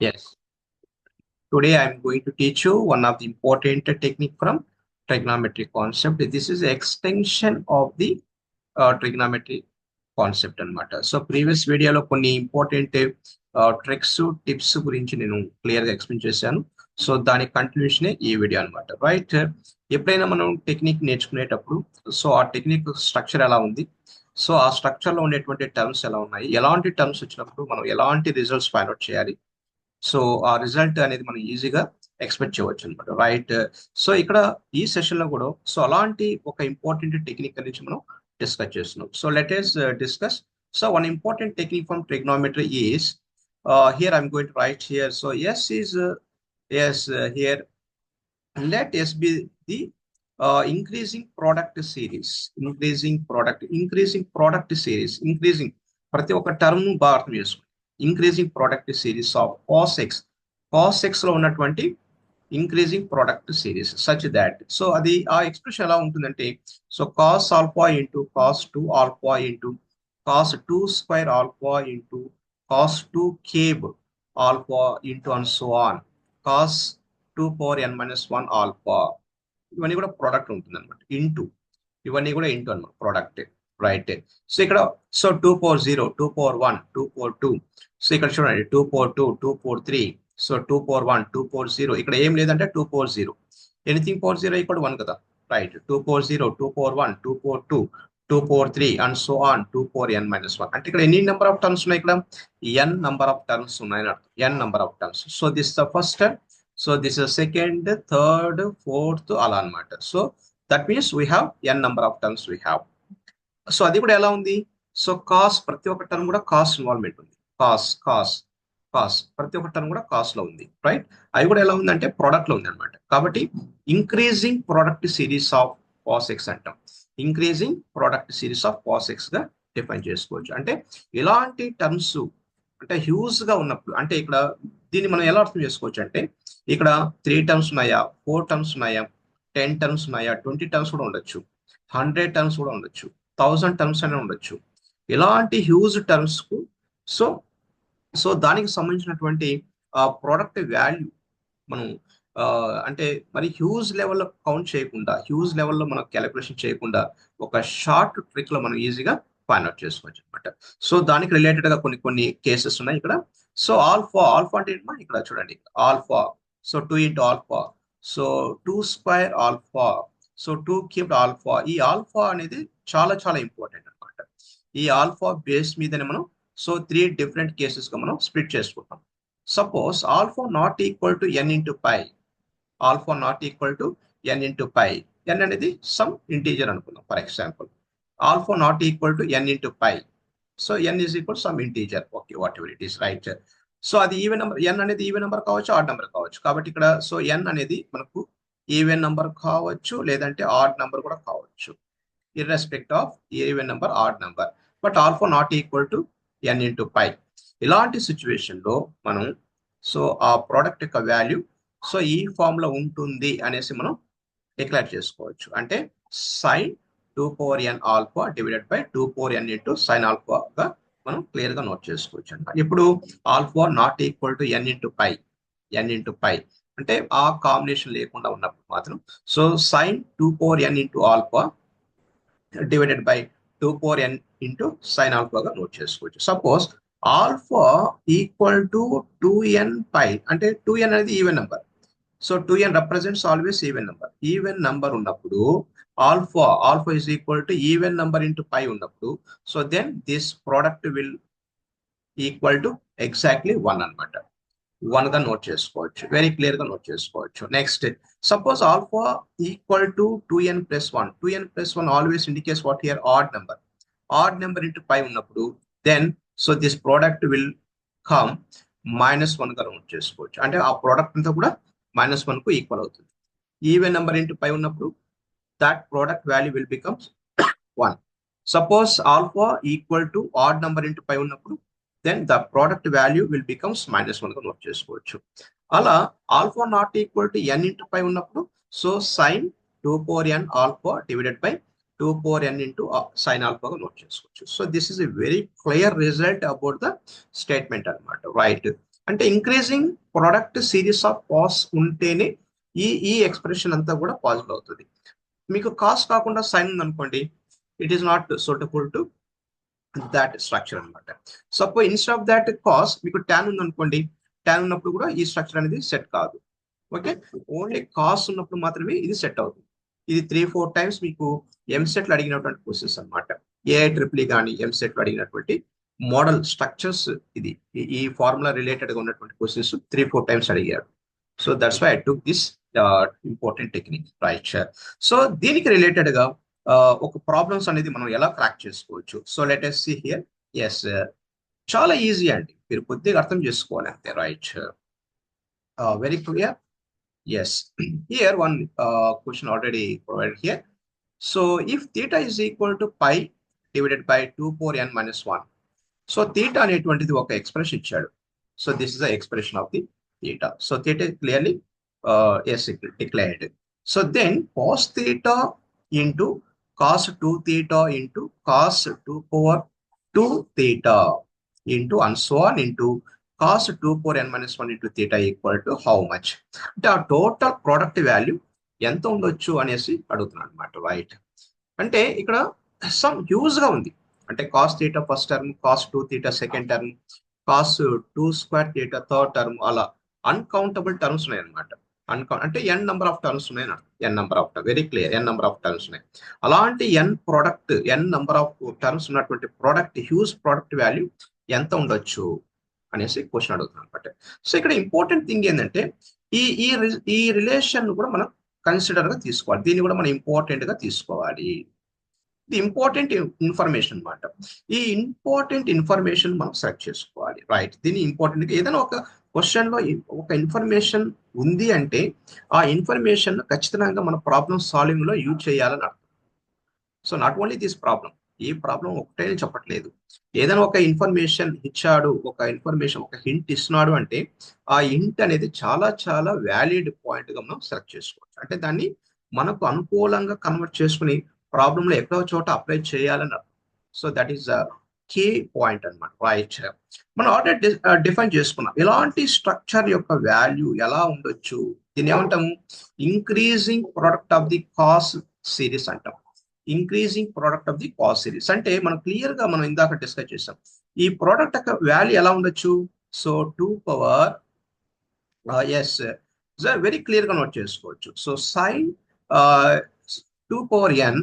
Yes. Today I'm going to teach you one of the important technique from trigonometry concept. This is extension of the trigonometry concept అన్నమాట. So previous వీడియోలో కొన్ని important tricks tips గురించి నేను clear గా explain చేశాను. So దాని continuation ఈ video అన్నమాట. రైట్, ఎప్పుడైనా మనం టెక్నిక్ నేర్చుకునేటప్పుడు సో ఆ టెక్నిక్ స్ట్రక్చర్ ఎలా ఉంది, సో ఆ స్ట్రక్చర్ లో ఉండేటువంటి టర్మ్స్ ఎలా ఉన్నాయి, ఎలాంటి టర్మ్స్ వచ్చినప్పుడు మనం ఎలాంటి రిజల్ట్స్ ఫైండ్ అవుట్ చేయాలి, సో ఆ రిజల్ట్ అనేది మనం ఈజీగా ఎక్స్పెక్ట్ చేయవచ్చు అనమాట. రైట్, సో ఇక్కడ ఈ సెషన్ లో కూడా సో అలాంటి ఒక ఇంపార్టెంట్ టెక్నిక్ గురించి మనం డిస్కస్ చేస్తున్నాం. So let us discuss. So one important technique from trigonometry is here I'm going to write here. So S is S here, let S be the increasing product series. Increasing ప్రతి ఒక్క term బాగా అర్థం చేసుకోండి. Increasing product series of cos X లో ఉన్నటువంటి increasing product series such that. So అది ఆ expression ఎలా ఉంటుందంటే, so cos alpha into cos two alpha into cos two square alpha into cos two cab alpha into and so on cos 2 power n - 1 alpha. ఇవన్నీ కూడా product ఉంటుంది అనమాట. Into ఇవన్నీ కూడా ఇంటూ అనమాట ప్రోడక్ట్. రైట్, సో ఇక్కడ so 2 power 0, 2 power 1, 2 power 2. So ఇక్కడ చూడండి 2 power 2, 2 power 3. So 2 power 1, 2 power 0. ఇక్కడ ఏం లేదంటే 2 power 0. ఎనీథింగ్ పవర్ 0 ఈక్వల్ 1 కదా. Right, 2 power 0, 2 power 1, 2 power 2, 2 power 3 and so on 2 power n - 1. అంటే ఇక్కడ ఎన్ని నెంబర్ ఆఫ్ టర్మ్స్ ఉన్నాయి? ఇక్కడ n నెంబర్ ఆఫ్ టర్మ్స్ ఉన్నాయని అర్థం. n number of terms. So this the first term, so this is second, third, fourth అలా అన్నమాట. So that means we have n number of terms we have. So అది కూడా ఎలా ఉంది? So cos ప్రతి ఒక్క టర్మ్ కూడా కాస్ ఇన్వాల్వ్మెంట్ ఉంది. కాస్ కాస్ కాస్ ప్రతి ఒక్క టర్మ్ కూడా కాస్ లో ఉంది. రైట్, అవి కూడా ఎలా ఉందంటే ప్రొడక్ట్ లో ఉంది అనమాట. కాబట్టి increasing product series of cos x అంటాం. Increasing product series of cos x గా డిఫైన్ చేసుకోవచ్చు. అంటే ఇలాంటి టర్మ్స్ అంటే హ్యూజ్ గా ఉన్నప్పుడు, అంటే ఇక్కడ దీన్ని మనం ఎలా అర్థం చేసుకోవచ్చు అంటే, ఇక్కడ 3 టర్మ్స్ ఉన్నాయా, 4 టర్మ్స్ ఉన్నాయా, 10 టర్మ్స్ ఉన్నాయా, 20 టర్మ్స్ కూడా ఉండొచ్చు, 100 టర్మ్స్ కూడా ఉండొచ్చు, 1000 టర్మ్స్ అనే ఉండొచ్చు. ఇలాంటి హ్యూజ్ టర్మ్స్ కు సో సో దానికి సంబంధించినటువంటి ప్రోడక్ట్ వాల్యూ మనం అంటే మరి హ్యూజ్ లెవెల్లో కౌంట్ చేయకుండా, హ్యూజ్ లెవెల్లో మనం క్యాలిక్యులేషన్ చేయకుండా ఒక షార్ట్ ట్రిక్ లో మనం ఈజీగా ఫైండ్ అవుట్ చేసుకోవచ్చు అనమాట. సో దానికి రిలేటెడ్ గా కొన్ని కొన్ని కేసెస్ ఉన్నాయి ఇక్కడ. సో ఆల్ఫా ఆల్ఫా అంటే ఏంటమ్మా? ఇక్కడ చూడండి alpha. So 2 into alpha, so 2 square alpha, so 2 cubed alpha. ఈ ఆల్ఫా అనేది చాలా చాలా ఇంపార్టెంట్ అనమాట. ఈ ఆల్ఫా బేస్ మీదనే మనం సో 3 డిఫరెంట్ కేసెస్ గా మనం స్ప్లిట్ చేసుకుంటాం. Suppose alpha not equal to n into pi, alpha not equal to n into pi. n అనేది సమ్ ఇంటీజర్ అనుకుందాం. For example alpha not equal to n into pi. So n is equal some integer. Okay, whatever it is. Right, so అది even number, n అనేది even number కావచ్చు, odd number కావచ్చు. కాబట్టి ఇక్కడ so n అనేది మనకు even number కావచ్చు, లేదంటే ఆడ్ నెంబర్ కూడా కావచ్చు, irrespective of even number, odd number. But alpha not equal to n into pi. ఇలాంటి సిచ్యువేషన్ లో మనం సో ఆ ప్రోడక్ట్ యొక్క వాల్యూ సో ఈ ఫామ్ లో ఉంటుంది అనేసి మనం డిక్లేర్ చేసుకోవచ్చు. అంటే sine 2 power n alpha divided by 2 power n into sine ఆల్ఫాగా మనం క్లియర్ గా నోట్ చేసుకోవచ్చు అనమాట. ఇప్పుడు alpha not equal to n into pi, n into pi అంటే ఆ కాంబినేషన్ లేకుండా ఉన్నప్పుడు మాత్రం సో సైన్ 2 power n ఇంటూ alpha divided by 2 power n into sine ఆల్ఫాగా నోట్ చేసుకోవచ్చు. Suppose alpha equal to 2n pi అంటే 2n అనేది even number. So 2n represents always even number. Even number ఉన్నప్పుడు alpha is equal to even number into pi ఉన్నప్పుడు so then this product will equal to exactly 1 అనమాట. 1 గా note చేసుకోవచ్చు, very clear గా note చేసుకోవచ్చు. Next suppose alpha equal to 2n+1. 2n+1 always indicates what here odd number into pi ఉన్నప్పుడు then so this product will come -1 గా note చేసుకోవచ్చు. అంటే ఆ ప్రోడక్ట్ అంతా కూడా -1 కు ఈక్వల్ అవుతుంది. ఈవెన్ నెంబర్ ఇంటూ పై ఉన్నప్పుడు that product value will becomes 1. Suppose alpha equal to odd number into pi ఉన్నప్పుడు then the product value will becomes -1 గా నోట్ చేసుకోవచ్చు. అలా alpha not equal to n into pi ఉన్నప్పుడు so sine 2 power n alpha divided by 2 power n into sine ఆల్ఫాగా note చేసుకోవచ్చు. So this is a very clear result about the statement అనమాట. Right, అంటే increasing product series of cos ఉంటేనే ఈ expression అంతా కూడా possible అవుతుంది. మీకు కాస్ కాకుండా సైన్ ఉందనుకోండి, it is not suitable to that structure అనమాట. Suppose instead of that cos మీకు ట్యాన్ ఉందనుకోండి, ట్యాన్ ఉన్నప్పుడు కూడా ఈ స్ట్రక్చర్ అనేది సెట్ కాదు. ఓకే, ఓన్లీ కాస్ ఉన్నప్పుడు మాత్రమే ఇది సెట్ అవుతుంది. ఇది 3-4 టైమ్స్ మీకు ఎంసెట్లు అడిగినటువంటి క్వశ్చన్స్ అనమాట. ఏఐఈఈ కానీ ఎంసెట్లు అడిగినటువంటి మోడల్ స్ట్రక్చర్స్ ఇది. ఈ ఫార్ములా రిలేటెడ్ గా ఉన్నటువంటి క్వశ్చన్స్ 3-4 టైమ్స్ అడిగారు. So that's why I took this important technique, right. So దీనికి రిలేటెడ్ గా ఒక ప్రాబ్లమ్స్ అనేది మనం ఎలా క్రాక్ చేసుకోవచ్చు. So let us see here. Yes, చాలా ఈజీ అండి, మీరు కొద్దిగా అర్థం చేసుకోవాలి అంతే, right. Very clear. Yes, here one question already provided here. So if theta is equal to pi divided by 2 power n minus 1. So theta అనేటువంటిది ఒక expression ఇచ్చాడు. So this is the expression of the theta. So theta clearly yes declared. So then cos theta into cos 2 theta into cos 2 power 2 theta into and so on into cos 2 power n minus 1 into theta equal to how much. అంటే ఆ total product value ఎంత ఉండొచ్చు అనేసి అడుగుతున్నాను అనమాట, right. అంటే ఇక్కడ some huge గా ఉంది. అంటే cos theta first term, cos 2 theta second term, cos 2 square theta third term, అలా అన్కౌంటబుల్ టర్మ్స్ ఉన్నాయి అనమాట. అంటే ఎన్ నెంబర్ ఆఫ్ టర్మ్స్ ఉన్నాయి, n number of very clear, n number of terms ఉన్నాయి. అలాంటి ఎన్ నెంబర్ ఆఫ్ టర్మ్స్ ఉన్నటువంటి product, huge product value ఎంత ఉండొచ్చు అనేసి క్వశ్చన్ అడుగుతున్నాం అనమాట. సో ఇక్కడ ఇంపార్టెంట్ థింగ్ ఏంటంటే ఈ ఈ రిలేషన్ కూడా మనం కన్సిడర్ గా తీసుకోవాలి. దీన్ని కూడా మనం ఇంపార్టెంట్ గా తీసుకోవాలి. ఇది ఇంపార్టెంట్ ఇన్ఫర్మేషన్ అనమాట. ఈ ఇంపార్టెంట్ ఇన్ఫర్మేషన్ మనం సెలెక్ట్ చేసుకోవాలి, రైట్. దీన్ని ఇంపార్టెంట్ ఏదైనా ఒక క్వశ్చన్ లో ఒక ఇన్ఫర్మేషన్ ఉంది అంటే ఆ ఇన్ఫర్మేషన్ ఖచ్చితంగా మన ప్రాబ్లమ్ సాల్వింగ్ లో యూజ్ చేయాలని అర్థం. So not only this problem, ఈ ప్రాబ్లం ఒకటే చెప్పట్లేదు. ఏదైనా ఒక ఇన్ఫర్మేషన్ ఇచ్చాడు, ఒక ఇన్ఫర్మేషన్ ఒక హింట్ ఇస్తున్నాడు అంటే ఆ హింట్ అనేది చాలా చాలా వ్యాలిడ్ పాయింట్ గా మనం సెలెక్ట్ చేసుకోవచ్చు. అంటే దాన్ని మనకు అనుకూలంగా కన్వర్ట్ చేసుకుని ప్రాబ్లంలో ఎక్కడో చోట అప్లై చేయాలని అర్థం. So that is key point అనమాట, రైట్. మనం ఆల్రెడీ డిఫైన్ చేసుకున్నాం ఎలాంటి స్ట్రక్చర్ యొక్క వాల్యూ ఎలా ఉండొచ్చు. దీన్ని ఏమంటాము, increasing product of the cos series అంటాం. Increasing product of the cos series అంటే మనం క్లియర్ గా మనం ఇందాక డిస్కస్ చేసాం. ఈ ప్రోడక్ట్ యొక్క వాల్యూ ఎలా ఉండొచ్చు. So 2 power s very clear గా నోట్ చేసుకోవచ్చు. So sine 2 power n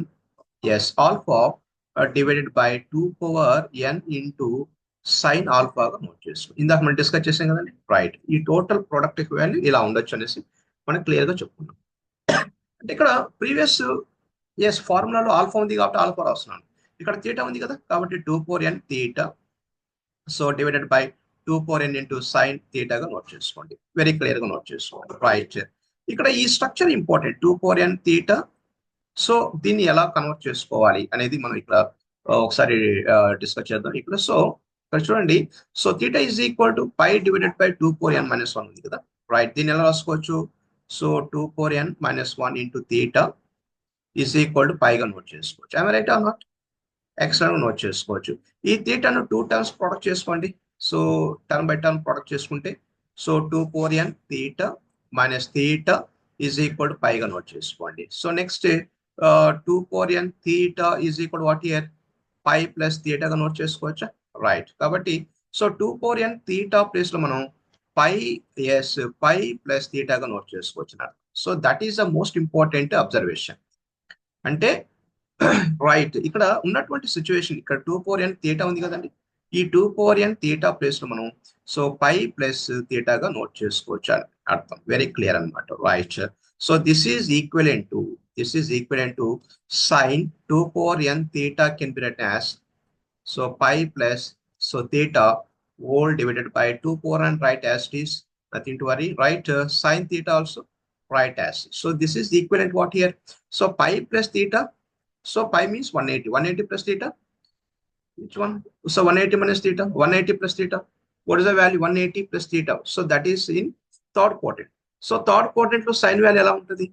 s alpha divided by 2 power n into sine ఆల్ఫాగా నోట్ చేసుకోవచ్చు. ఇందాక మనం డిస్కస్ చేసాం కదండి, రైట్. ఈ టోటల్ ప్రోడక్ట్ యొక్క వాల్యూ ఇలా ఉండొచ్చు అనేసి మనం క్లియర్ గా చెప్పుకున్నాం. అంటే ఇక్కడ ప్రీవియస్ ఎస్ ఫార్ములాలో ఆల్ఫా ఉంది కాబట్టి ఆల్ఫా రాస్తున్నాను. ఇక్కడ థీటా ఉంది కదా కాబట్టి 2 power n theta so divided by 2 power n into sine థీటాగా నోట్ చేసుకోండి. వెరీ క్లియర్ గా నోట్ చేసుకోండి, రైట్. ఇక్కడ ఈ structure important, 2 power n theta. So దీన్ని ఎలా కన్వర్ట్ చేసుకోవాలి అనేది మనం ఇక్కడ ఒకసారి డిస్కస్ చేద్దాం ఇక్కడ. సో ఇక్కడ చూడండి, so theta is equal to pi divided by 2 power n minus 1 ఉంది కదా, రైట్. దీన్ని ఎలా రాసుకోవచ్చు. So 2 power n minus 1 into theta is equal to పైగా నోట్ చేసుకోవచ్చు. I right or not, extra note చేసుకోవచ్చు. ఈ థీటాను 2 టర్మ్స్ ప్రొడక్ట్ చేసుకోండి. So term by term product చేసుకుంటే so 2 power n theta minus theta is equal to పైగా note చేసుకోండి. So next 2 power n theta is equal what year pi plus థీటాగా note చేసుకోవచ్చా, right. కాబట్టి so 2 power n theta place లో మనం pi pi plus థీటాగా note చేసుకోవచ్చు. So that is the most important observation. అంటే రైట్, ఇక్కడ ఉన్నటువంటి సిచ్యువేషన్ ఇక్కడ 2 పవర్ ఎన్ థీటా ఉంది కదండి, ఈ 2 పవర్ ఎన్ థీటా ప్లేస్ లో మనం సో పై ప్లస్ థీటాగా నోట్ చేసుకోవచ్చు అని అర్థం. వెరీ క్లియర్ అనమాట, right. So this is equivalent to sine 2 power n theta can be written as so pi plus so theta whole divided by 2 power and right as it is, nothing to worry, right. Sin theta also right as. So this is equivalent what here. So pi plus theta. So pi means 180. 180 plus theta. Which one? So 180 minus theta. 180 plus theta. What is the value? 180 plus theta. So that is in third quadrant. So third quadrant to sin value ఎలా ఉంటుంది.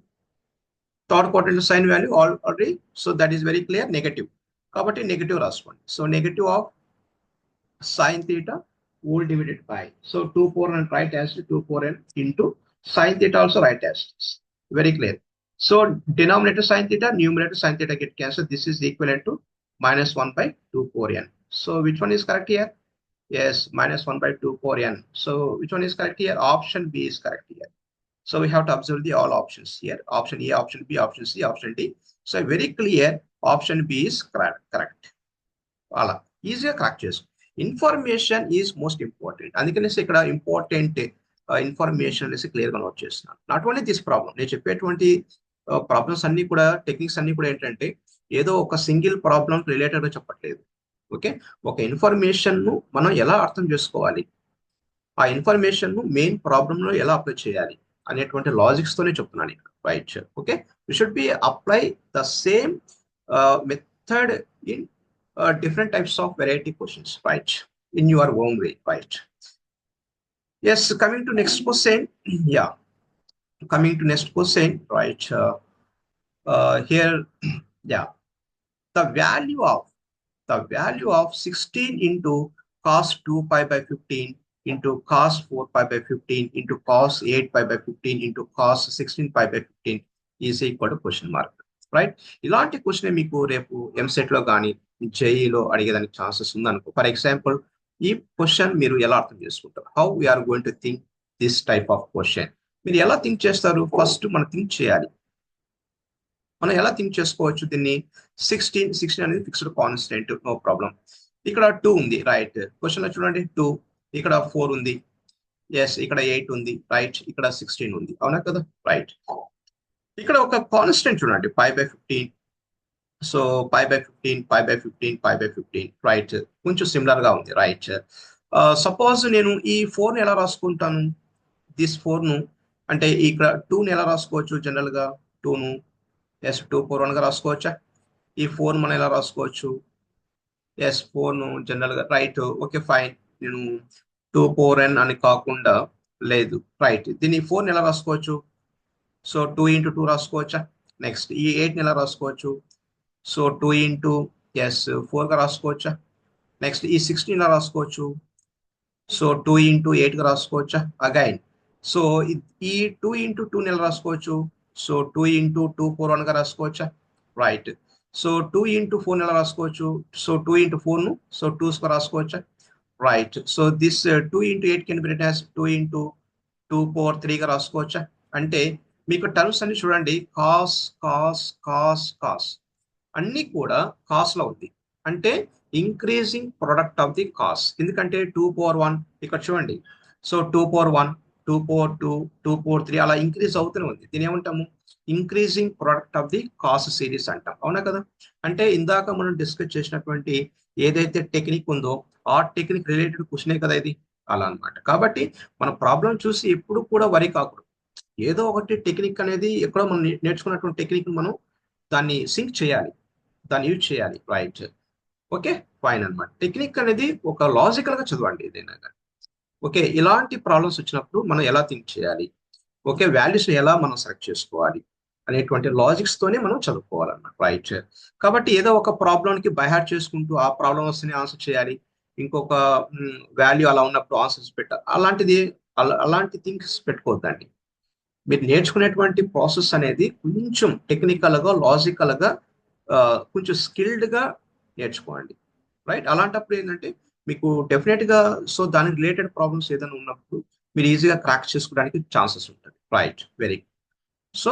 Third quadrant to sin value already. So that is very clear. Negative. కాబట్టి negative రాసుకోండి. So negative of sin theta whole divided by. So 2 power n write as 2 power n into sin theta also write as this. Very clear. So denominator sin theta, numerator sin theta get cancelled. This is equivalent to minus 1 by 2 power n. So which one is correct here? Yes, minus 1 by 2 power n. So which one is correct here? Option B is correct here. So we have to observe the all options here. Option A, option B, option C, option D. So very clear, option B is correct. అలా ఈజీగా correct చేసుకో. Information is most important. అందుకనేసి ఇక్కడ important information అనేసి క్లియర్గా note చేస్తున్నాను. Not only this problem, నేను చెప్పేటువంటి ప్రాబ్లమ్స్ అన్ని కూడా, టెక్నిక్స్ అన్ని కూడా ఏంటంటే ఏదో ఒక సింగిల్ ప్రాబ్లం రిలేటెడ్గా చెప్పట్లేదు. ఓకే, ఒక ఇన్ఫర్మేషన్ ను మనం ఎలా అర్థం చేసుకోవాలి, ఆ ఇన్ఫర్మేషన్ ను మెయిన్ ప్రాబ్లమ్ లో ఎలా అప్లై చేయాలి అనేటువంటి లాజిక్స్ తోనే చెప్తున్నాను ఇక్కడ. Right. Okay, we should be apply the same method in different types of variety questions, right, in your own way, right? Yes, coming to next question. Yeah, coming to next question, right? Here, yeah, the value of 16 into cos 2 pi by 15 into cos 4 pi by 15 into cos 8 pi by 15 into cos 16 pi by 15 is equal to question mark, right. ఇలాంటి question మీకు రేపు ఎంసెట్ లో కానీ జేఈలో అడిగేదానికి chances ఉందనుకో. For example, ఈ question మీరు ఎలా అర్థం చేసుకుంటారు? How we're going to think this type of question? మీరు ఎలా థింక్ చేస్తారు? ఫస్ట్ మనం థింక్ చేయాలి. మనం ఎలా థింక్ చేసుకోవచ్చు దీన్ని? 16 అనేది ఫిక్స్డ్ కాన్స్టెంట్, నో ప్రాబ్లం. ఇక్కడ 2 ఉంది, రైట్. క్వశ్చన్ లో చూడండి, 2, ఇక్కడ 4 ఉంది, ఎస్, ఇక్కడ 8 ఉంది, రైట్, ఇక్కడ 16 ఉంది, అవునా కదా, రైట్. ఇక్కడ ఒక కాన్స్టెంట్ చూడండి, pi by 15. So pi by 15, right, కొంచెం సిమిలర్ గా ఉంది, రైట్. సపోజ్ నేను ఈ 4ని ఎలా రాసుకుంటాను? దిస్ 4ను అంటే ఇక్కడ 2ని ఎలా రాసుకోవచ్చు? జనరల్ గా 2ను ఎస్ 2 4 1 గా రాసుకోవచ్చా? ఈ 4 మనం ఎలా రాసుకోవచ్చు? ఎస్ 4ను జనరల్ గా, రైట్, ఓకే ఫైన్. నేను 2 4 n అని కాకుండా, లేదు, రైట్, దీన్ని 4ని ఎలా రాసుకోవచ్చు? So 2 into 2 రాసుకోవచ్చా? నెక్స్ట్ ఈ 8ని ఎలా రాసుకోవచ్చు? సో 2 into 4 గా రాసుకోవచ్చా? నెక్స్ట్ ఈ 16 ఎలా రాసుకోవచ్చు? సో 2 into 8 గా రాసుకోవచ్చా? అగైన్, సో ఈ 2 into 2ని ఎలా రాసుకోవచ్చు? సో 2 into 2 4 1 గా రాసుకోవచ్చా? రైట్. సో 2 into 4 ఎలా రాసుకోవచ్చు? సో 2 into 4ను సో 2s గా రాసుకోవచ్చా? Right. So this 2 into 8 can be written as 2 into 2 power 3 గా రాసుకోవచ్చా? అంటే మీకు టర్మ్స్ అన్ని చూడండి, కాస్ కాస్ కాస్ కాస్ అన్ని కూడా కాస్ లో ఉంది. అంటే increasing product of the cos. ఎందుకంటే 2 power 1 ఇక్కడ చూడండి, సో 2 power 1, 2 power 2, 2 power 3 అలా ఇంక్రీజ్ అవుతూనే ఉంది. దీని ఏమంటాము? Increasing product of the cos series అంటాం, అవునా కదా. అంటే ఇందాక మనం డిస్కస్ చేసినటువంటి ఏదైతే టెక్నిక్ ఉందో ఆ టెక్నిక్ రిలేటెడ్ క్వశ్చనే కదా ఇది, అలా అనమాట. కాబట్టి మన ప్రాబ్లం చూసి ఎప్పుడు కూడా వరి కాకూడదు. ఏదో ఒకటి టెక్నిక్ అనేది ఎక్కడో మనం నేర్చుకున్నటువంటి టెక్నిక్ మనం దాన్ని సింక్ చేయాలి, దాన్ని యూజ్ చేయాలి, రైట్. ఓకే ఫైన్ అనమాట. టెక్నిక్ అనేది ఒక లాజికల్ గా చదవండి ఏదైనా కానీ. ఓకే, ఇలాంటి ప్రాబ్లమ్స్ వచ్చినప్పుడు మనం ఎలా థింక్ చేయాలి, ఓకే, వాల్యూస్ ఎలా మనం సెలెక్ట్ చేసుకోవాలి అనేటువంటి లాజిక్స్ తోనే మనం చదువుకోవాలన్నమాట, రైట్. కాబట్టి ఏదో ఒక ప్రాబ్లంకి బైహార్ట్ చేసుకుంటూ ఆ ప్రాబ్లం వస్తేనే ఆన్సర్ చేయాలి, ఇంకొక వాల్యూ అలా ఉన్నప్పుడు ఆన్సర్స్ పెట్టాలి, అలాంటి థింగ్స్ పెట్టుకోవద్దండి. మీరు నేర్చుకునేటువంటి ప్రాసెస్ అనేది కొంచెం టెక్నికల్ గా, లాజికల్ గా, కొంచెం స్కిల్డ్ గా నేర్చుకోండి, రైట్. అలాంటప్పుడు ఏంటంటే మీకు డెఫినెట్ గా సో దానికి రిలేటెడ్ ప్రాబ్లమ్స్ ఏదైనా ఉన్నప్పుడు మీరు ఈజీగా క్రాక్ చేసుకోవడానికి ఛాన్సెస్ ఉంటుంది, right. Very good. So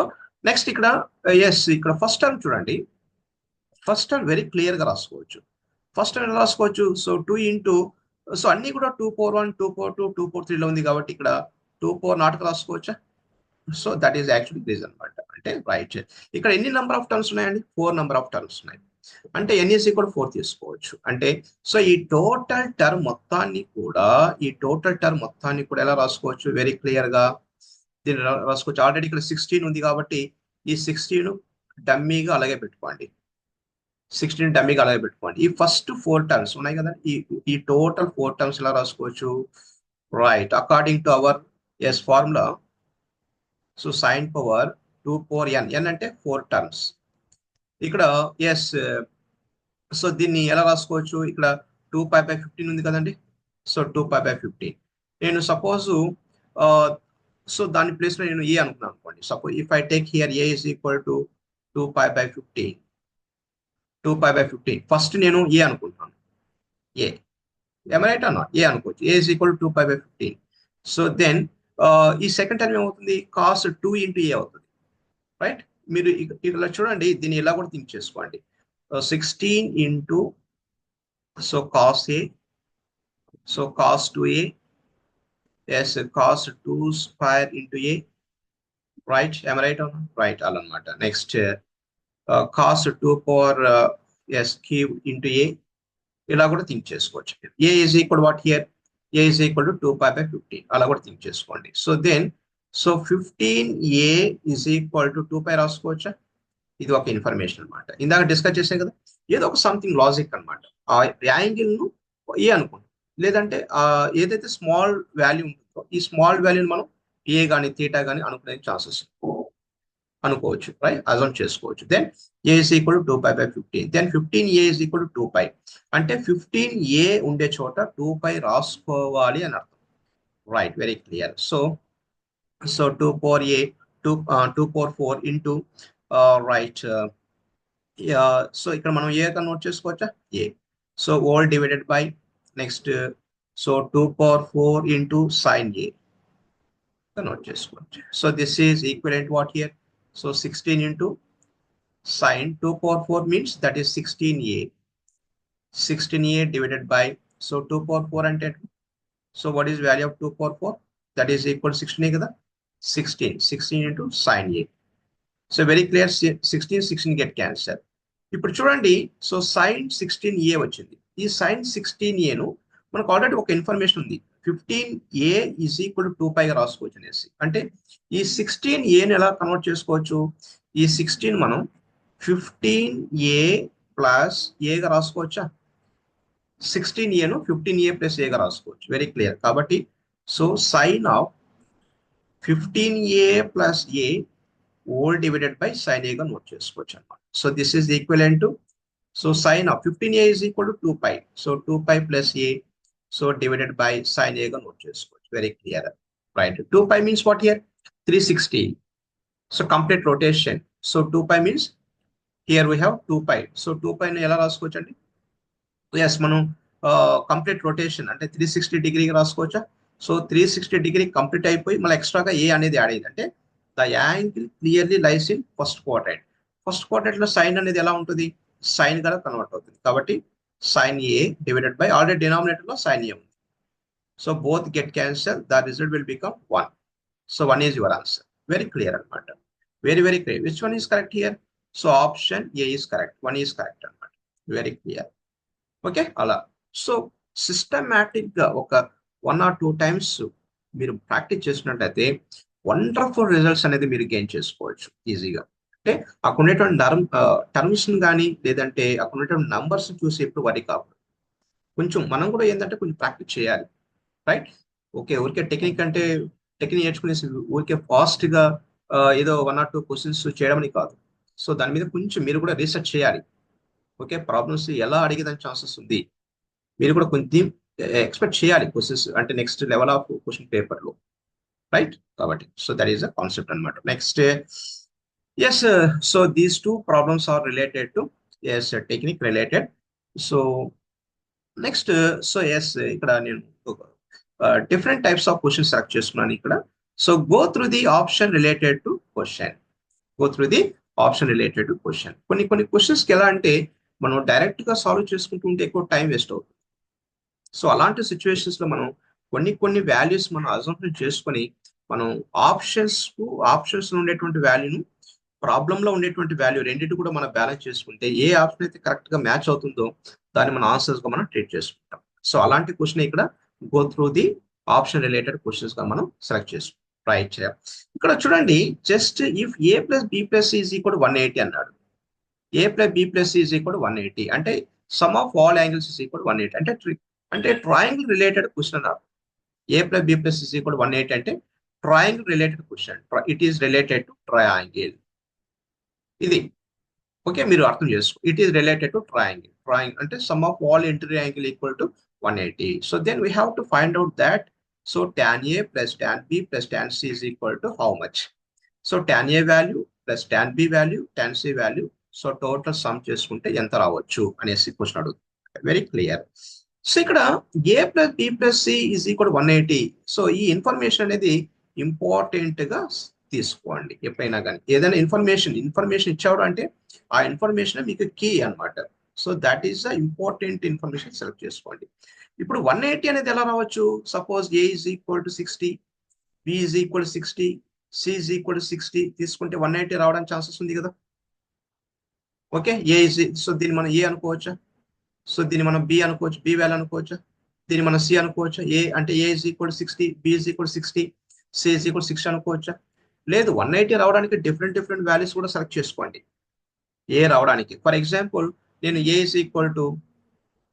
next ఇక్కడ ఇక్కడ ఫస్ట్ టర్మ్ చూడండి, ఫస్ట్ టర్మ్ వెరీ క్లియర్ గా రాసుకోవచ్చు. ఫస్ట్ టర్మ్ ఎలా రాసుకోవచ్చు? సో 2 into, సో అన్ని కూడా 2 power 1, 2 power 2, 2 power 3 లో ఉంది కాబట్టి ఇక్కడ 2 power 0 రాసుకోవచ్చా? So that is actually this అనమాట. అంటే రైట్, ఇక్కడ ఎన్ని నెంబర్ ఆఫ్ టర్మ్స్ ఉన్నాయండి? 4 నెంబర్ ఆఫ్ టర్మ్స్ ఉన్నాయి. అంటే ఎన్ఈసి కూడా 4 తీసుకోవచ్చు. అంటే సో ఈ టోటల్ టర్మ్ మొత్తాన్ని కూడా ఎలా రాసుకోవచ్చు? వెరీ క్లియర్ గా దీన్ని రాసుకోవచ్చు. ఆల్రెడీ ఇక్కడ 16 ఉంది కాబట్టి ఈ 16 డమ్మీగా అలాగే పెట్టుకోండి, 16 డమ్మీగా అలాగే పెట్టుకోండి. ఈ ఫస్ట్ 4 టర్మ్స్ ఉన్నాయి కదా, ఈ టోటల్ 4 టర్మ్స్ ఎలా రాసుకోవచ్చు? Right, according to our formula. So sine power 2 power n, n అంటే 4 టర్మ్స్. ఇక్కడ సో దీన్ని ఎలా రాసుకోవచ్చు? ఇక్కడ 2 pi by 15 ఉంది కదండి, సో 2π/15 నేను సపోజ్ సో దాని ప్లేస్ లో నేను ఏ అనుకున్నాను అనుకోండి. Suppose if I take here a is equal to 2π/15 2π/15 first నేను ఏ అనుకుంటున్నాను. ఏ రైట్ అన్న ఏ అనుకోవచ్చు. A is equal to 2π/15. So then ఈ సెకండ్ టర్మ్ ఏమవుతుంది, కాస్ 2 ఇంటూ ఏ అవుతుంది. రైట్, మీరు ఇలా చూడండి, దీన్ని ఇలా కూడా థింక్ చేసుకోండి. 16 into so cos A, so cos 2a, yes, cos 2 square into a, right? Am I right or not? Right, అలా అన్నమాట. Next cos 2 power yes cube into a, ఇలా కూడా థింక్ చేసుకోవచ్చు. a is equal what here? a is equal to 2π/15 అలా కూడా think చేసుకోండి. So then so 15a is equal to 2π రాసుకోవచ్చా? ఇది ఒక ఇన్ఫర్మేషన్ అనమాట. ఇందాక డిస్కస్ చేసాం కదా, ఏదో ఒక సంథింగ్ లాజిక్ అనమాట. ఆ యాంగిల్ ను ఏ అనుకుంటాం, లేదంటే ఏదైతే స్మాల్ వాల్యూ ఉంటుందో ఈ స్మాల్ వాల్యూని మనం ఏ కానీ థీటా కానీ అనుకునే ఛాన్సెస్ అనుకోవచ్చు, రైట్, అజమ్ చేసుకోవచ్చు. Then a is equal to 2π/15. Then 15a is equal to 2π అంటే 15a ఉండే చోట 2π రాసుకోవాలి అని అర్థం. Right, very clear. So so 2 power a 2 power 4 into right. So ఇక్కడ మనం ఏ కన్వర్ట్ చేసుకోవచ్చా? A. So all divided by next so 2 power 4 into sine a convert చేసుకోవచ్చు. So this is equivalent what here? So 16 into sine 2 power 4 means that is 16a. 16a divided by so 2 power 4 అంటే so what is value of 2 power 4? That is equal 16 కదా. 16 into sine a. So very clear, 16 get cancel. ఇప్పుడు చూడండి, so sign 16a వచ్చింది. ఈ sign 16aను మనకు already ఒక information ఉంది, 15a is equal to 2π గా రాసుకోవచ్చు అనేసి. అంటే ఈ 16aను ఎలా కన్వర్ట్ చేసుకోవచ్చు? ఈ 16 మనం 15a ప్లస్ ఏగా రాసుకోవచ్చా? 16aను 15a ప్లస్ ఏగా రాసుకోవచ్చు. Very clear. కాబట్టి so sine of 15a plus a all divided by sin a గా నోట్ చేసుకోవచ్చు అన్నమాట. So this is equivalent to so sine of 15a is equal to 2π. So 2π plus a so divided by sin a గా note చేసుకోవచ్చు. Very clear, right. 2π means what here? 360. So complete rotation. So 2π means here we have 2π. So 2π ని ఎలా రాసుకోవచ్చు అండి? Yes, మనం complete rotation అంటే 360 డిగ్రీగా రాసుకోవచ్చా? So 360 degree complete అయిపోయి మళ్ళీ ఎక్స్ట్రాగా ఏ అనేది యాడ్ అయింది అంటే the angle clearly lies in first quadrant. First quadrant లో సైన్ అనేది ఎలా ఉంటుంది? సైన్ గా కన్వర్ట్ అవుతుంది. కాబట్టి sine a divided by already denominator లో సైన్ ఏ ఉంది. So both get cancel, the result will become 1. So 1 is your answer. Very clear అనమాట. Very very clear. Which one is correct here? So option a is correct. 1 is correct అనమాట. Very clear. Okay, అలా. So systematic గా ఒక 1 or 2 times మీరు practice చేసినట్లయితే wonderful results అనేది మీరు gain చేసుకోవచ్చు ఈజీగా. అంటే అక్కడ ఉండేటువంటి టర్మ్స్ కానీ లేదంటే అక్కడ ఉండేటువంటి నంబర్స్ చూసి ఎప్పుడు వరి కాదు. కొంచెం మనం కూడా ఏంటంటే కొంచెం ప్రాక్టీస్ చేయాలి, రైట్? ఓకే, ఊరికే టెక్నిక్ అంటే టెక్నిక్ నేర్చుకునేసి ఊరికే ఫాస్ట్ గా ఏదో 1 or 2 క్వశ్చన్స్ చేయడం కాదు. సో దాని మీద కొంచెం మీరు కూడా రీసెర్చ్ చేయాలి. ఓకే, ప్రాబ్లమ్స్ ఎలా అడిగేదానికి ఛాన్సెస్ ఉంది, మీరు కూడా కొంచెం ఎక్స్పెక్ట్ చేయాలి క్వశ్చన్స్ అంటే next level of question paper లో, రైట్? కాబట్టి so that is a concept అనమాట. Next, yes, so these 2 problems are related to s technique related. So next, so yes ఇక్కడ నేను different types of question select చేసుకున్నాను ఇక్కడ. So go through the option related to question. Go through the option related to question. కొన్ని క్వశ్చన్స్కి ఎలా అంటే మనం direct గా సాల్వ్ చేసుకుంటూ ఉంటే ఎక్కువ టైం వేస్ట్ అవుతుంది. సో అలాంటి సిచ్యువేషన్స్ లో మనం కొన్ని వాల్యూస్ మనం అజంప్షన్ చేసుకొని మనం ఆప్షన్స్ ఉండేటువంటి వాల్యూను ప్రాబ్లమ్ లో ఉండేటువంటి వాల్యూ రెండింటి కూడా మనం బ్యాలెన్స్ చేసుకుంటే ఏ ఆప్షన్ అయితే కరెక్ట్ గా మ్యాచ్ అవుతుందో దాన్ని మన ఆన్సర్స్ గా మనం ట్రీట్ చేసుకుంటాం. సో అలాంటి క్వశ్చన్ ఇక్కడ go through the option related questions గా మనం సెలెక్ట్ చేసుకుంటాం, రైట్? ఇక్కడ చూడండి, just if a plus b plus is equal 180 అన్నాడు. A plus b plus is equal 180 అంటే sum of all angles is equal 180 అంటే ట్రయాంగిల్ రిలేటెడ్ క్వశ్చన్ అన్నారు. A plus b plus is equal 180 అంటే triangle related question. It is related to triangle. ఇది okay, మీరు అర్థం చేసుకో. It is related to triangle. Triangle అంటే sum of all interior angle equal to 180. So then we have to find out that, so tan A plus tan B plus tan C is equal to how much? So tan A value plus tan B value, tan C value. So total some చేసుకుంటే ఎంత రావచ్చు అనేసి question అడుగుతుంది. Very clear. So ఇక్కడ a plus b plus c is equal 180. So ఈ information అనేది important గా తీసుకోండి ఎప్పుడైనా కానీ. ఏదైనా ఇన్ఫర్మేషన్ ఇచ్చాడు అంటే ఆ ఇన్ఫర్మేషన్ మీకు కీ అన్నమాట. So that is the important information select చేసుకోండి. ఇప్పుడు 180 అనేది ఎలా రావచ్చు? Suppose A is equal to 60, B is equal to 60, C is equal to 60 తీసుకుంటే 180 రావడానికి ఛాన్సెస్ ఉంది కదా. ఓకే, ఏ ఈజ్, సో దీన్ని మనం ఏ అనుకోవచ్చా? సో దీన్ని మనం బి అనుకోవచ్చు, బి వాల్యూ అనుకోవచ్చా? దీన్ని మనం సి అనుకోవచ్చా? ఏ అంటే a is equal 60, B is equal 60, C is equal 60 అనుకోవచ్చా? లేదు, 180 రావడానికి డిఫరెంట్ వాల్యూస్ కూడా సెలెక్ట్ చేసుకోండి ఏ రావడానికి. ఫర్ ఎగ్జాంపుల్ నేను ఏ ఈజ్ ఈక్వల్ టు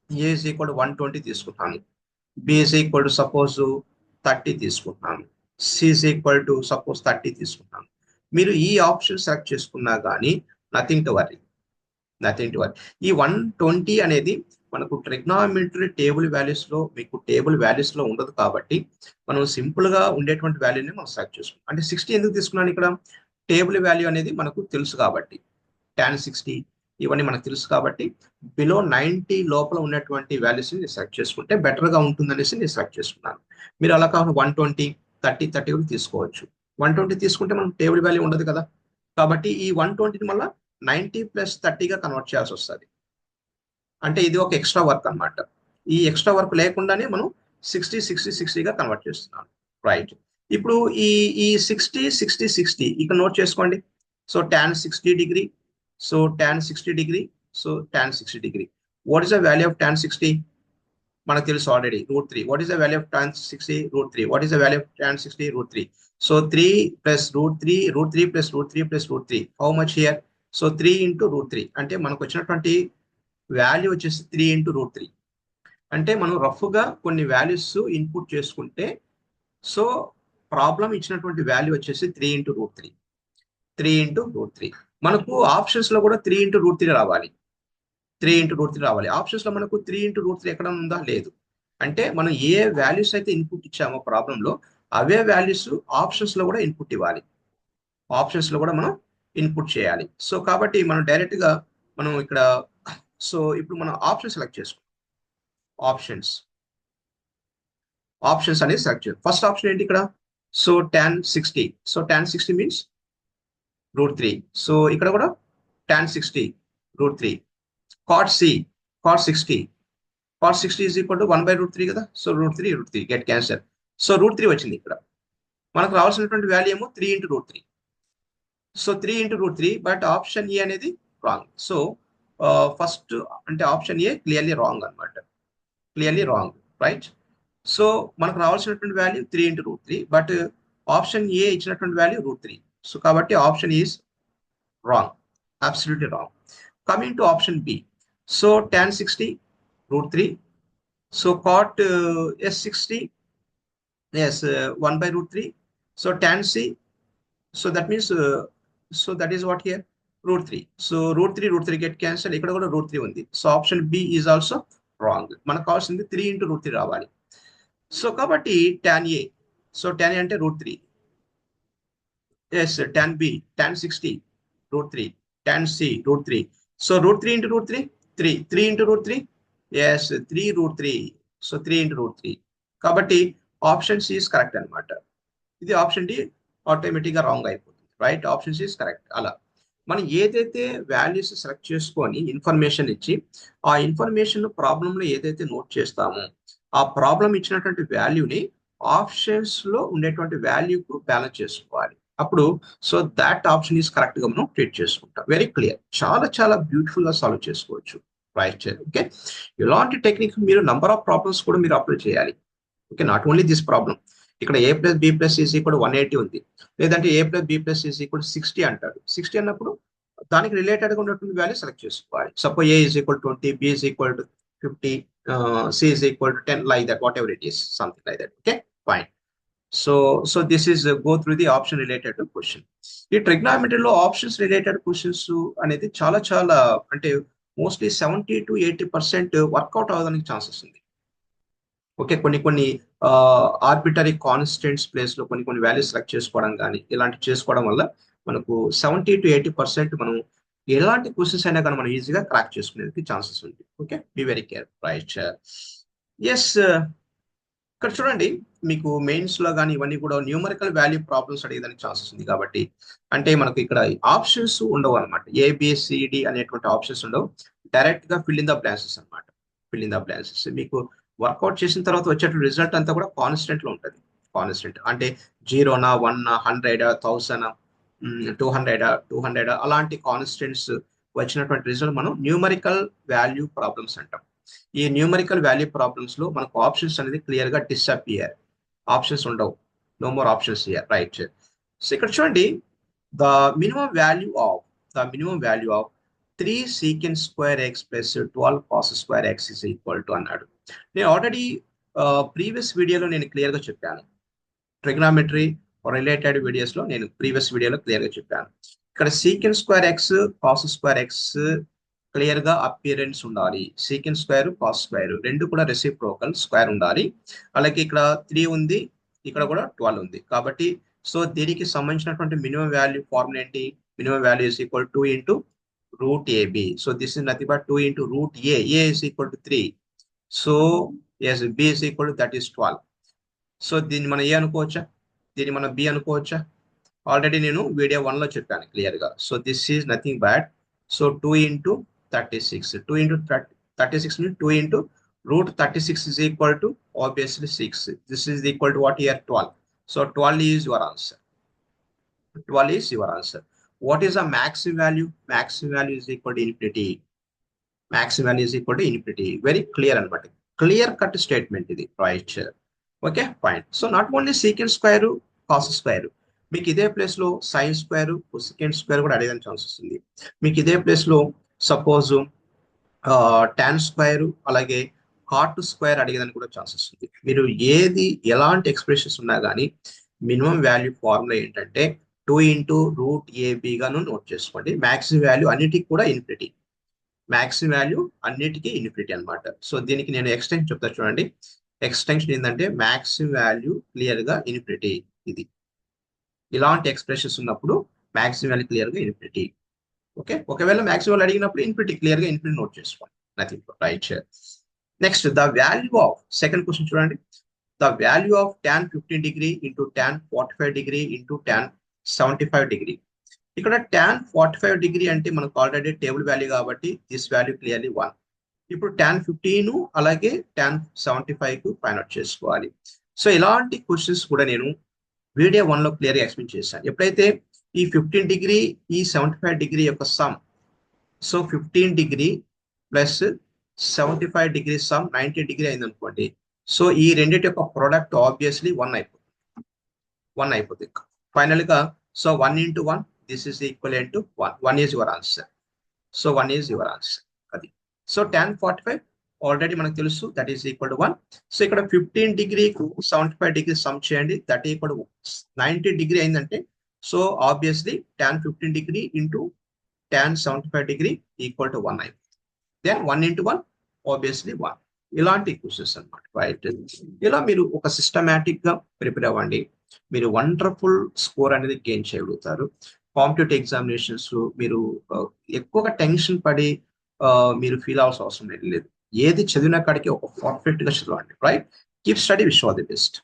120 తీసుకుంటాను, B is equal to suppose 30 తీసుకుంటాను, C is equal to suppose 30 తీసుకుంటాను. మీరు ఈ ఆప్షన్ సెలెక్ట్ చేసుకున్నా కానీ నథింగ్ టు వరీ. ఈ 120 అనేది మనకు ట్రిగ్నామెట్రీ టేబుల్ వాల్యూస్ లో ఉండదు కాబట్టి మనం సింపుల్ గా ఉండేటువంటి వాల్యూని మనం సెలెక్ట్ చేసుకున్నాం. అంటే 60 ఎందుకు తీసుకున్నాను? ఇక్కడ టేబుల్ వాల్యూ అనేది మనకు తెలుసు కాబట్టి, tan 60 ఇవన్నీ మనకు తెలుసు కాబట్టి బిలో 90 లోపల ఉన్నటువంటి వాల్యూస్ ని సెలెక్ట్ చేసుకుంటే బెటర్ గా ఉంటుందనేసి నేను సెలెక్ట్ చేసుకున్నాను. మీరు అలా కాకుండా 120, 30 కూడా తీసుకోవచ్చు. 120 తీసుకుంటే మనం టేబుల్ వాల్యూ ఉండదు కదా, కాబట్టి ఈ 120ని మళ్ళీ 90 + 30గా కన్వర్ట్ చేయాల్సి వస్తుంది. అంటే ఇది ఒక ఎక్స్ట్రా వర్క్ అన్నమాట. ఈ ఎక్స్ట్రా వర్క్ లేకుండానే మనం 60గా కన్వర్ట్ చేస్తున్నాం. రైట్, ఇప్పుడు ఈ 60 ఇక్కడ నోట్ చేసుకోండి. So tan 60 degree, so tan 60 degree, so tan 60 degree. What is the value of tan 60? మనకు తెలుసు already, √3. What is the value of tan 60? √3. What is the value of tan 60? √3. So 3 + √3, √3 + √3 + √3. How much here? So 3 × √3 అంటే మనకు వచ్చినటువంటి value వచ్చేసి 3 × √3. అంటే మనం రఫ్గా కొన్ని వాల్యూస్ ఇన్పుట్ చేసుకుంటే, సో ప్రాబ్లం ఇచ్చినటువంటి వాల్యూ వచ్చేసి 3 × √3. 3 × √3. మనకు ఆప్షన్స్ లో కూడా 3 × √3 రావాలి. 3 × √3 రావాలి. ఆప్షన్స్ లో మనకు 3 × √3 ఎక్కడ ఉందా? లేదు. అంటే మనం ఏ వాల్యూస్ అయితే ఇన్పుట్ ఇచ్చామో ప్రాబ్లంలో అవే వాల్యూస్ ఆప్షన్స్ లో కూడా ఇన్పుట్ ఇవ్వాలి. ఆప్షన్స్ లో కూడా మనం ఇన్పుట్ చేయాలి. సో కాబట్టి మనం డైరెక్ట్ గా మనం ఇక్కడ, సో ఇప్పుడు మనం ఆప్షన్ సెలెక్ట్ చేసుకో. ఆప్షన్స్ అనేది సెలెక్ట్ చేయాలి. ఫస్ట్ ఆప్షన్ ఏంటి ఇక్కడ? So tan 60. So tan 60 means √3. So ఇక్కడ కూడా tan 60 √3. cot 60 is equal to 1/√3 కదా. So √3 get cancer. సో √3 వచ్చింది. ఇక్కడ మనకు రావాల్సినటువంటి వాల్యూ ఏమో 3 × √3. సో 3 × √3, బట్ ఆప్షన్ ఏ అనేది రాంగ్. సో ఫస్ట్ అంటే ఆప్షన్ ఏ క్లియర్లీ రాంగ్ అనమాట. రైట్. సో మనకు రావాల్సినటువంటి వాల్యూ 3 × √3, బట్ ఆప్షన్ ఏ ఇచ్చినటువంటి వాల్యూ √3. సో కాబట్టి option is wrong, absolutely wrong. Coming to option B. So tan 60 √3. So cot S60 1/√3. So tan C, so that means so that is what here? √3. So √3 get cancel. ఇక్కడ కూడా √3 ఉంది. So option B is also wrong. మనకు కావాల్సింది 3 × √3 రావాలి. So కాబట్టి tan A, so tan A అంటే √3. tan B, tan 60 √3, tan C √3. So √3 × √3 3 × √3, 3 √3. So 3 × √3. కాబట్టి option C is correct అనమాట. ఇది ఆప్షన్ డి ఆటోమేటిక్ గా రాంగ్ అయిపోతుంది. Right, option C is correct. అలా మనం ఏదైతే వాల్యూస్ సెలెక్ట్ చేసుకొని ఇన్ఫర్మేషన్ ఇచ్చి ఆ ఇన్ఫర్మేషన్ ప్రాబ్లంలో ఏదైతే నోట్ చేస్తామో ఆ ప్రాబ్లం ఇచ్చినటువంటి వాల్యూని ఆప్షన్స్ లో ఉండేటువంటి వాల్యూకు బ్యాలెన్స్ చేసుకోవాలి. అప్పుడు so that option is correct గా మనం ట్రీట్ చేసుకుంటాం. Very clear. చాలా బ్యూటిఫుల్ గా సాల్వ్ చేసుకోవచ్చు. రైట్. ఓకే, ఇలాంటి టెక్నిక్ మీరు నంబర్ ఆఫ్ ప్రాబ్లమ్స్ కూడా మీరు అప్లై చేయాలి. Okay, not only this problem. ఇక్కడ a + b + c = 180 ఉంది, లేదంటే a + b + c = 60 అంటాడు. 60 అన్నప్పుడు దానికి రిలేటెడ్ గా ఉన్నటువంటి వాల్యూ సెలెక్ట్ చేసుకోవాలి. Suppose a = 20, b = 50, c = 10, like that, whatever it is, something like that. Okay, fine. So this is go through the option related to question. ఈ ట్రిగ్నామెట్రీలో options related questions అనేది చాలా అంటే మోస్ట్లీ 70 to 80% వర్కౌట్ అవ్వడానికి chances ఉంది. Okay, కొన్ని arbitrary constants place లో కొన్ని values select చేసుకోవడం కానీ ఇలాంటివి చేసుకోవడం వల్ల మనకు 70 to 80% మనం ఎలాంటి క్వశ్చన్స్ అయినా కానీ మనం ఈజీగా క్రాక్ చేసుకునేందుకు ఛాన్సెస్ ఉంది. Okay, be very care right. Yes, ఇక్కడ చూడండి, మీకు మెయిన్స్ లో కానీ ఇవన్నీ కూడా న్యూమరికల్ వాల్యూ ప్రాబ్లమ్స్ అడిగేదానికి ఛాన్సెస్ ఉంది. కాబట్టి అంటే మనకు ఇక్కడ ఆప్షన్స్ ఉండవు అనమాట, ఏబిసిడి అనేటువంటి ఆప్షన్స్ ఉండవు, డైరెక్ట్ గా ఫిల్ ఇన్ ద బ్లాంక్సెస్ అనమాట. ఫిల్ ఇన్ ద బ్లాంక్సెస్ మీకు వర్కౌట్ చేసిన తర్వాత వచ్చేటువంటి రిజల్ట్ అంతా కూడా కాన్స్టెంట్ లో ఉంటుంది. కాన్స్టెంట్ అంటే 0నా 1 100 1000 200 అలాంటి కాన్స్టెంట్స్ వచ్చినటువంటి రిజల్ట్ మనం న్యూమరికల్ వాల్యూ ప్రాబ్లమ్స్ అంటాం. ఈ న్యూమరికల్ వాల్యూ ప్రాబ్లమ్స్ లో మనకు ఆప్షన్స్ అనేది క్లియర్ గా డిసపియర్, ఆప్షన్స్ ఉండవు, no more options here right. So ఇక్కడ చూడండి, the minimum value of 3 secant square x plus 12 cos square x is equal to అన్నాడు. నేను ఆల్రెడీ ప్రీవియస్ వీడియోలో నేను క్లియర్ గా చెప్పాను, ట్రిగ్నామెట్రీ రిలేటెడ్ వీడియోస్ లో నేను ప్రీవియస్ వీడియోలో క్లియర్ గా చెప్పాను. ఇక్కడ secant square X cos square X clear గా అపియరెన్స్ ఉండాలి. సీకెంట్ స్క్వేర్ కాస్ స్క్వేర్ రెండు కూడా రెసిప్రోకల్ స్క్వేర్ ఉండాలి. అలాగే ఇక్కడ 3 ఉంది, ఇక్కడ కూడా 12 ఉంది. కాబట్టి సో దీనికి సంబంధించినటువంటి మినిమం వాల్యూ ఫార్ములా ఏంటి? Minimum value is equal 2 into root AB. So this is nothing but 2 into root A is equal to 3. So yes, B is equal to that is 12. So దీన్ని మనం ఏ అనుకోవచ్చా, దీన్ని మనం B అనుకోవచ్చా? Already నేను video 1 లో చెప్పాను క్లియర్ గా. So this is nothing but so 2 into 36. 2 into 36 means 2 into root 36 is equal to obviously 6. This is equal to what here? 12. So 12 is your answer. 12 is your answer. What is the maximum value? Maximum value is equal to infinity. Maximum value is equal to infinity. Very clear and but clear cut statement ఇది right. Okay, fine. So not only secant square, cos square, మీకు ఇదే place లో sine square, second square కూడా అడిగే chances ఉంది. మీకు ఇదే place లో సపోజ్ టాన్ స్క్వేర్ అలాగే కాట్ స్క్వేర్ అడిగేదానికి కూడా ఛాన్సెస్ ఉంది. మీరు ఏది ఎలాంటి ఎక్స్ప్రెషన్స్ ఉన్నా కానీ మినిమం వాల్యూ ఫార్ములా ఏంటంటే 2 ఇంటూ రూట్ ఏబి గాను నోట్ చేసుకోండి. మ్యాక్సిమం వాల్యూ అన్నిటికీ కూడా ఇన్ఫినిటీ, మ్యాక్సిమం వాల్యూ అన్నిటికీ ఇన్ఫినిటీ అనమాట. సో దీనికి నేను ఎక్స్టెన్షన్ చెప్తా చూడండి. ఎక్స్టెన్షన్ ఏంటంటే మ్యాక్సిమం వాల్యూ క్లియర్ గా ఇన్ఫినిటీ. ఇది ఇలాంటి ఎక్స్ప్రెషన్స్ ఉన్నప్పుడు మ్యాక్సిమం వాల్యూ క్లియర్ గా ఇన్ఫినిటీ. ఓకే, ఒకవేళ మ్యాక్సిమం అడిగినప్పుడు ఇన్ఫినిటీ క్లియర్ గా ఇన్ఫినిటీ నోట్ చేసుకోండి. Nothing right. Next the value of, second question చూడండి, the value of tan 15 degree into tan 45 degree into tan 75 degree. ఇక్కడ tan 45 degree అంటే మనకు already table value కాబట్టి this value clearly 1. ఇప్పుడు tan 15 అలాగే tan 75 కు find out చేసుకోవాలి. So ఇలాంటి క్వశ్చన్స్ కూడా నేను వీడియో 1 లో క్లియర్ గా ఎక్స్ప్లెయిన్ చేశాను. ఎప్పుడైతే ఈ 15 degree ఈ 75 degree యొక్క some, so 15 degree plus 75 degree some 90 degree అయింది అనుకోండి. సో ఈ రెండింటి యొక్క ప్రోడక్ట్ ఆబ్వియస్లీ 1 అయిపోతుంది ఫైనల్ గా. So 1 into 1 this is equal to 1 is your answer. So 1 is your answer అది. సో tan 45 ఆల్రెడీ మనకు తెలుసు, దట్ ఈస్ ఈక్వల్ టు 1. సో ఇక్కడ 15 degree కు 75 degree సమ్ చేయండి, దట్ ఈక్వల్ 90 degree అయిందంటే so obviously tan 15 degree into tan 75 degree equal to 1 అయిపోతుంది. Then 1 into 1 obviously 1. ఇలాంటి క్వశ్చన్స్ అనమాట రైట్. ఇలా మీరు ఒక సిస్టమేటిక్ గా ప్రిపేర్ అవ్వండి, మీరు వండర్ఫుల్ స్కోర్ అనేది గెయిన్ చేయగలుగుతారు. కాంపిటేటివ్ ఎగ్జామినేషన్స్ మీరు ఎక్కువగా టెన్షన్ పడి మీరు ఫీల్ అవ్వాల్సిన అవసరం లేదు. ఏది చదివిన కాడికి ఒక పర్ఫెక్ట్ గా చదవండి right. Keep study, wish all the best.